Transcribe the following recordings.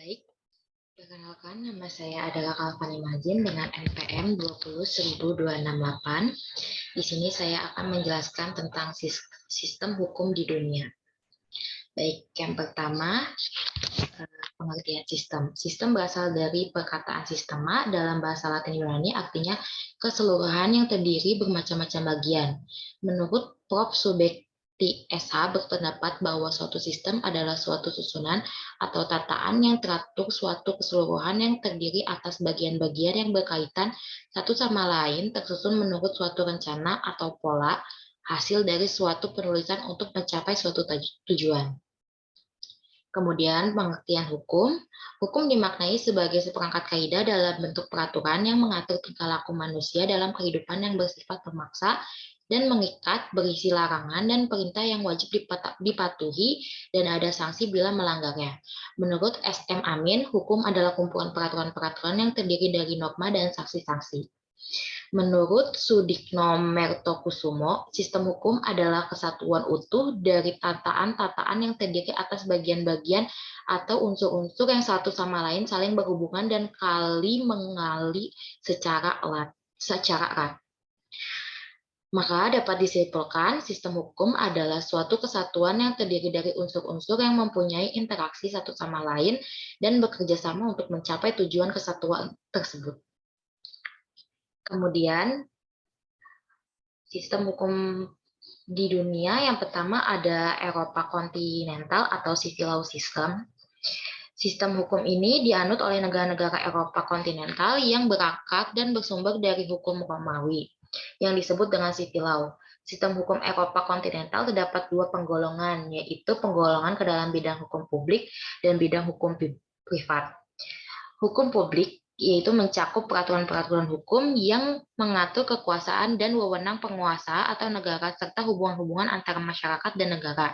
Baik, perkenalkan nama saya adalah Kalvani Majin dengan NPM 2001268. Di sini saya akan menjelaskan tentang sistem hukum di dunia. Baik, yang pertama, pengertian sistem. Sistem berasal dari perkataan sistema dalam bahasa Latin Yunani, artinya keseluruhan yang terdiri bermacam-macam bagian. Menurut Prof. Subekti SH berpendapat bahwa suatu sistem adalah suatu susunan atau tataan yang teratur suatu keseluruhan yang terdiri atas bagian-bagian yang berkaitan satu sama lain tersusun menurut suatu rencana atau pola hasil dari suatu penulisan untuk mencapai suatu tujuan. Kemudian pengertian hukum. Hukum dimaknai sebagai seperangkat kaidah dalam bentuk peraturan yang mengatur tingkah laku manusia dalam kehidupan yang bersifat memaksa dan mengikat, berisi larangan dan perintah yang wajib dipatuhi dan ada sanksi bila melanggarnya. Menurut S.M. Amin, hukum adalah kumpulan peraturan-peraturan yang terdiri dari norma dan sanksi-sanksi. Menurut Sudikno Mertokusumo, sistem hukum adalah kesatuan utuh dari tataan-tataan yang terdiri atas bagian-bagian atau unsur-unsur yang satu sama lain saling berhubungan dan mengali secara erat. Maka dapat disimpulkan, sistem hukum adalah suatu kesatuan yang terdiri dari unsur-unsur yang mempunyai interaksi satu sama lain dan bekerja sama untuk mencapai tujuan kesatuan tersebut. Kemudian, sistem hukum di dunia yang pertama ada Eropa kontinental atau civil law system. Sistem hukum ini dianut oleh negara-negara Eropa kontinental yang berakar dan bersumber dari hukum Romawi, yang disebut dengan civil law. Sistem hukum Eropa kontinental terdapat dua penggolongan, yaitu penggolongan ke dalam bidang hukum publik dan bidang hukum privat. Hukum publik yaitu mencakup peraturan-peraturan hukum yang mengatur kekuasaan dan wewenang penguasa atau negara serta hubungan-hubungan antara masyarakat dan negara.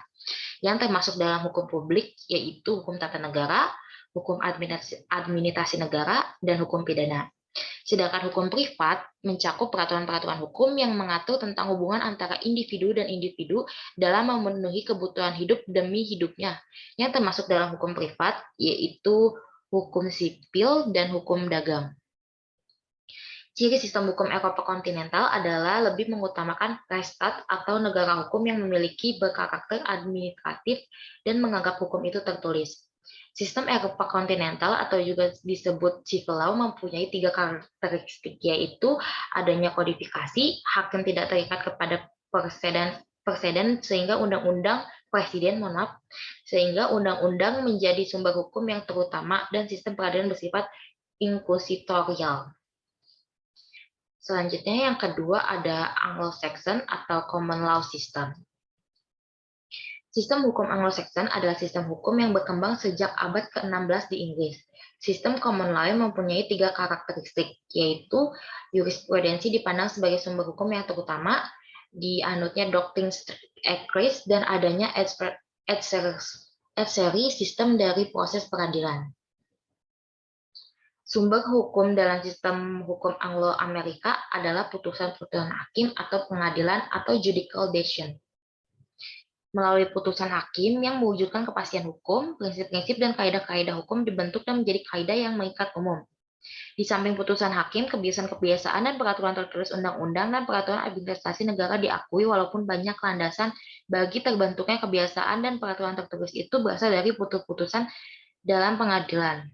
Yang termasuk dalam hukum publik yaitu hukum tata negara, hukum administrasi negara, dan hukum pidana. Sedangkan hukum privat mencakup peraturan-peraturan hukum yang mengatur tentang hubungan antara individu dan individu dalam memenuhi kebutuhan hidup demi hidupnya. Yang termasuk dalam hukum privat yaitu hukum sipil dan hukum dagang. Ciri sistem hukum Eropa kontinental adalah lebih mengutamakan Rechtsstaat atau negara hukum yang memiliki berkarakter administratif dan menganggap hukum itu tertulis. Sistem Eropa kontinental atau juga disebut civil law mempunyai tiga karakteristik, yaitu adanya kodifikasi, hakim tidak terikat kepada preseden sehingga undang-undang sehingga undang-undang menjadi sumber hukum yang terutama dan sistem peradilan bersifat inkusitorial. Selanjutnya yang kedua ada Anglo-Saxon atau common law system. Sistem hukum Anglo-Saxon adalah sistem hukum yang berkembang sejak abad ke-16 di Inggris. Sistem common law mempunyai tiga karakteristik, yaitu jurisprudensi dipandang sebagai sumber hukum yang terutama, dianutnya doktrin Eccles, dan adanya adversary sistem dari proses peradilan. Sumber hukum dalam sistem hukum Anglo-Amerika adalah putusan-putusan hakim atau pengadilan atau judicial decision. Melalui putusan hakim yang mewujudkan kepastian hukum, prinsip-prinsip dan kaidah-kaidah hukum dibentuk dan menjadi kaidah yang mengikat umum. Di samping putusan hakim, kebiasaan-kebiasaan dan peraturan tertulis undang-undang dan peraturan administrasi negara diakui walaupun banyak landasan bagi terbentuknya kebiasaan dan peraturan tertulis itu berasal dari putusan dalam pengadilan.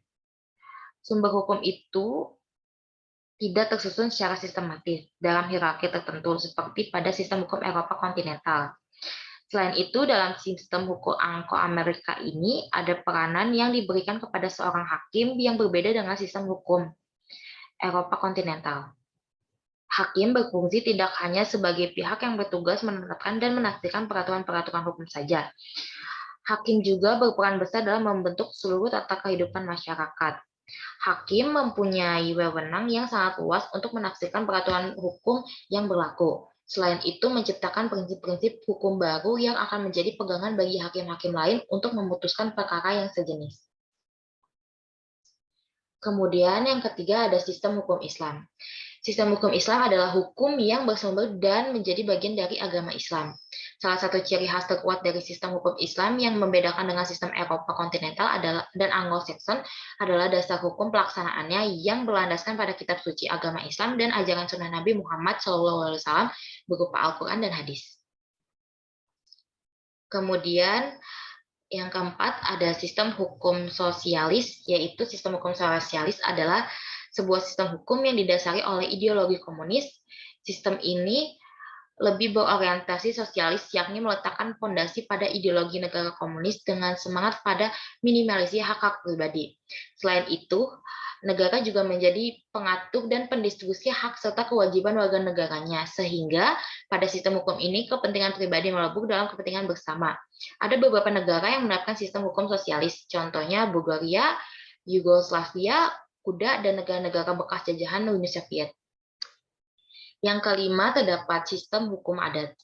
Sumber hukum itu tidak tersusun secara sistematis dalam hierarki tertentu seperti pada sistem hukum Eropa kontinental. Selain itu, dalam sistem hukum Anglo-Amerika ini ada peranan yang diberikan kepada seorang hakim yang berbeda dengan sistem hukum Eropa kontinental. Hakim berfungsi tidak hanya sebagai pihak yang bertugas menetapkan dan menafsirkan peraturan-peraturan hukum saja. Hakim juga berperan besar dalam membentuk seluruh tata kehidupan masyarakat. Hakim mempunyai wewenang yang sangat luas untuk menafsirkan peraturan hukum yang berlaku. Selain itu, menciptakan prinsip-prinsip hukum baru yang akan menjadi pegangan bagi hakim-hakim lain untuk memutuskan perkara yang sejenis. Kemudian yang ketiga ada sistem hukum Islam. Sistem hukum Islam adalah hukum yang bersumber dan menjadi bagian dari agama Islam. Salah satu ciri khas terkuat dari sistem hukum Islam yang membedakan dengan sistem Eropa kontinental adalah dan Anglo-Saxon adalah dasar hukum pelaksanaannya yang berlandaskan pada kitab suci agama Islam dan ajaran sunnah Nabi Muhammad SAW berupa Al-Quran dan hadis. Kemudian yang keempat ada sistem hukum sosialis, yaitu sistem hukum sosialis adalah sebuah sistem hukum yang didasari oleh ideologi komunis. Sistem ini lebih berorientasi sosialis, yakni meletakkan fondasi pada ideologi negara komunis dengan semangat pada minimalisasi hak-hak pribadi. Selain itu, negara juga menjadi pengatur dan pendistribusi hak serta kewajiban warga negaranya, sehingga pada sistem hukum ini kepentingan pribadi melebur dalam kepentingan bersama. Ada beberapa negara yang menerapkan sistem hukum sosialis, contohnya Bulgaria, Yugoslavia, Kuda, dan negara-negara bekas jajahan Uni Soviet. Yang kelima, terdapat sistem hukum adat.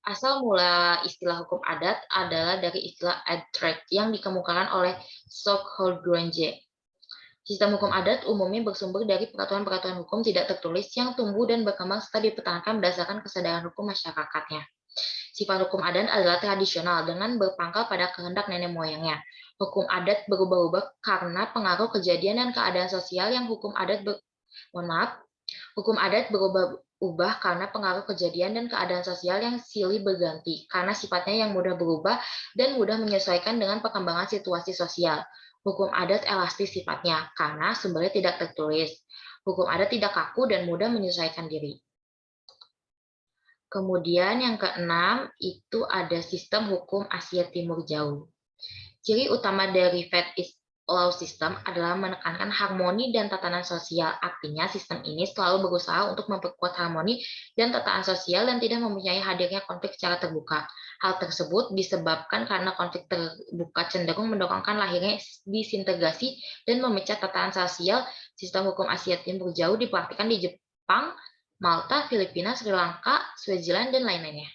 Asal mula istilah hukum adat adalah dari istilah "adret" yang dikemukakan oleh Stockholm-Grange. Sistem hukum adat umumnya bersumber dari peraturan-peraturan hukum tidak tertulis yang tumbuh dan berkembang serta dipertahankan berdasarkan kesadaran hukum masyarakatnya. Sifat hukum adat adalah tradisional dengan berpangkal pada kehendak nenek moyangnya. Hukum adat berubah-ubah karena pengaruh kejadian dan keadaan sosial yang hukum adat Hukum adat berubah karena pengaruh kejadian dan keadaan sosial yang silih berganti, karena sifatnya yang mudah berubah dan mudah menyesuaikan dengan perkembangan situasi sosial. Hukum adat elastis sifatnya, karena sumbernya tidak tertulis. Hukum adat tidak kaku dan mudah menyesuaikan diri. Kemudian yang keenam, itu ada sistem hukum Asia Timur Jauh. Ciri utama dari Fed East Law System adalah menekankan harmoni dan tatanan sosial. Artinya, sistem ini selalu berusaha untuk memperkuat harmoni dan tatanan sosial dan tidak mempunyai hadirnya konflik secara terbuka. Hal tersebut disebabkan karena konflik terbuka cenderung mendorongkan lahirnya disintegrasi dan memecah tatanan sosial. Sistem hukum Asia Timur Jauh dipraktikkan di Jepang, Malta, Filipina, Sri Lanka, Swaziland, dan lain-lainnya.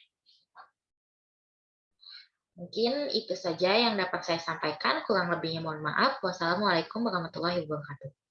Mungkin itu saja yang dapat saya sampaikan, kurang lebihnya mohon maaf. Wassalamualaikum warahmatullahi wabarakatuh.